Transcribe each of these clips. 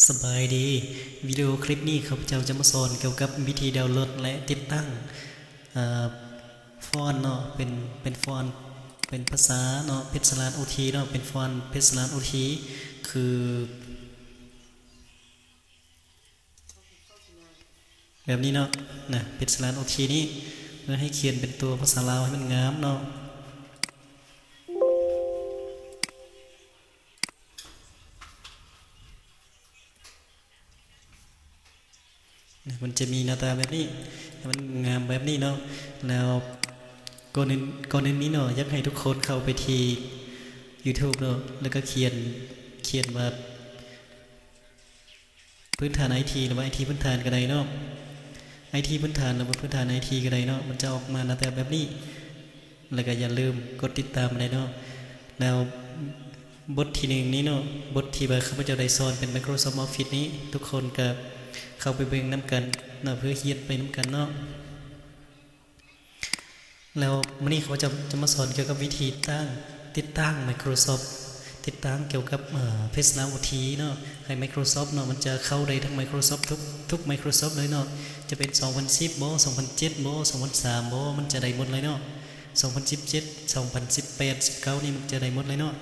สบายดีวิดีโอคลิปนี้ข้าพเจ้าจะมาสอนเกี่ยวกับวิธีดาวน์โหลดและติดตั้งฟอนต์เนาะเป็นฟอนต์เป็นภาษาเนาะเพชรสลานโอทีเนาะเป็นฟอนต์เพชรสลานโอทีคือแบบนี้เนาะนะเพชรสลานโอทีนี้เพื่อให้เขียนเป็นตัวภาษาลาวให้มันงามเนาะมันจะมีหน้าตาแบบนี้มันงามแบบนี้เนาะแล้วก่อนอื่นนี้เนาะอยากให้ทุกคนเข้าไปที่ YouTube เนาะแล้วก็เขียนว่าพื้นฐานไอทีหรือว่าไอทีพื้นฐานก็ได้เนาะไอทีพื้นฐานหรือว่าพื้นฐานไอทีก็ได้เนาะมันจะออกมาหน้าตาแบบนี้แล้วก็อย่าลืมกดติดตามได้เนาะแล้วบทที่หนึ่งนี้เนาะบทที่ว่าข้าพเจ้าได้สอนเป็น Microsoft Office นี้ทุกคนก็เข้าไปเบิ่งน้ำกันเนาะเพื่อเฮียนไปน้ำกันเนาะแล้ววันนี้เขาจะมาสอนเกี่ยวกับวิธีติดตั้ง Microsoft ติดตั้งเกี่ยวกับPersonal OT เนาะให้ Microsoft เนาะมันจะเข้าได้ทั้ง Microsoft ทุก Microsoft เลยเนาะจะเป็น2010บ่2007บ่2003บ่มันจะได้หมดเลยเนาะ2017 2018 19นี่มันจะได้หมดเลยเนาะ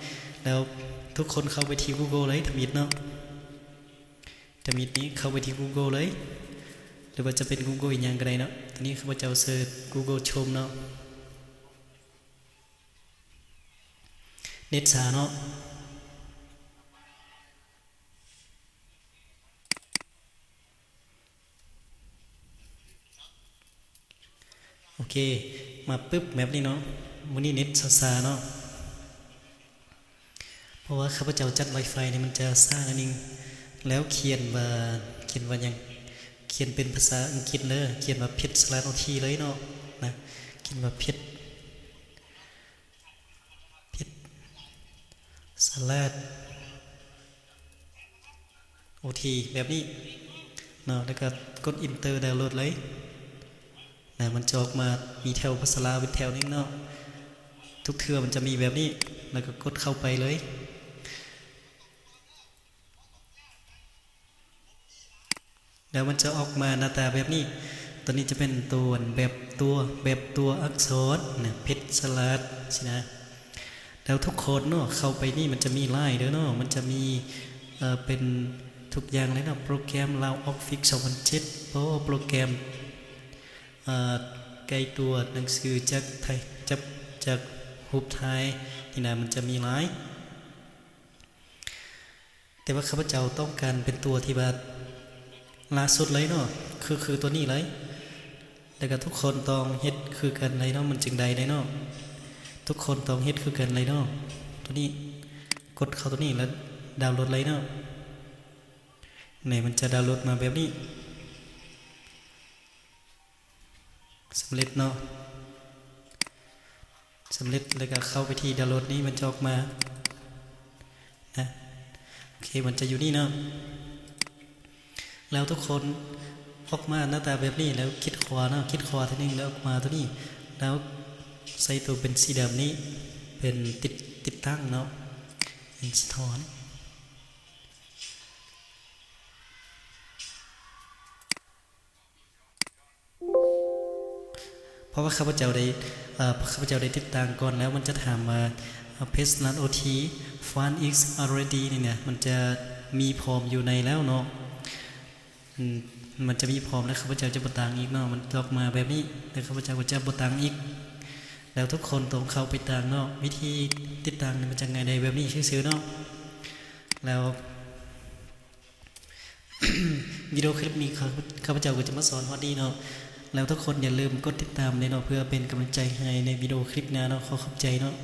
แล้วทุกคนเข้าไปที่ Google เลยทำอิดเนาะทำอิดนี้เข้าไปที่ Google เลยหรือว่าจะเป็น Google อีกอย่างก็ได้เนาะตอนนี้ข้าพเจ้าเสิร์ช Google Chrome เนาะเน็ตช้าเนาะโอเคมาปึ๊บแบบนี้เนาะวันนี้เน็ตช้าเนาะเพราะว่าข้าพเจ้าจัด Wi-Fi นี่มันจะซ่านั่นเองแล้วเขียนว่ายังเขียนเป็นภาษาอังกฤษเลยเขียนว่าเพชรสลัดโอทีเลยเนาะนะเขียนว่าเพชรสลัดโอทีแบบนี้เนาะแล้วก็กดอินเตอร์ดาวน์โหลดเลยนะมันจะออกมามีแถวภาษาลาวเป็นแถวนึงเนาะทุกเทือมันจะมีแบบนี้แล้วก็กดเข้าไปเลยแล้วมันจะออกมาหน้าตาแบบนี้ตัวนี้จะเป็นตัวแบบตัวอักษรเนี่ยเพชรสลัดสินะแล้วทุกคนเนาะเข้าไปนี่มันจะมีไลน์เด้อเนาะมันจะมีเป็นทุกอย่างเลยเนาะโปรแกรมลาวออฟฟิศ2007เพราะโปรแกรมไกลตัวหนังสือจากไทยจากรูปไทยนี่นะมันจะมีหลายแต่ว่าข้าพเจ้าต้องการเป็นตัวที่แบบล่าสุดเลยเนาะคือตัวนี้เลยแล้วก็ทุกคนต้องเฮ็ดคือกันเลยเนาะมันจึงใดได้เนาะทุกคนต้องเฮ็ดคือกันเลยเนาะตัวนี้กดเข้าตัวนี้แล้วดาวน์โหลดเลยเนาะเนี่ยมันจะดาวน์โหลดมาแบบนี้สำเร็จเนาะสำเร็จแล้วก็เข้าไปที่ดาวน์โหลดนี้มันจะออกมานะโอเคมันจะอยู่นี่เนาะแล้วทุกคนออกมาหน้าตาแบบนี้แล้วคลิกขวาเนาะคลิกขวาทีนึงแล้วออกมาตัวนี้แล้วใส่ตัวเป็นสีดำนี้เป็นติดตั้งเนาะ install เพราะว่าข้าพเจ้าได้ติดตั้งก่อนแล้วมันจะถามว่า Personal OT font is already นี่เนี่ยมันจะมีพร้อมอยู่ในแล้วเนาะมันจะมีพร้อมแล้วข้าพเจ้าจะบดตังอีกเนาะมันออกมาแบบนี้แล้วข้าพเจ้าก็จะบดตังอีกแล้วทุกคนต้องเข้าไปตังเนาะวิธีติดตังนี่มันจะไงได้แบบนี้ซื้อเนาะแล้ว วิดีโอคลิปนี้ข้าพเจ้าก็จะมาสอนฮอดดีเนาะแล้วทุกคนอย่าลืมกดติดตามเลยเนาะเพื่อเป็นกำลังใจให้ในวิดีโอคลิปหน้าเนาะขอบใจเนาะ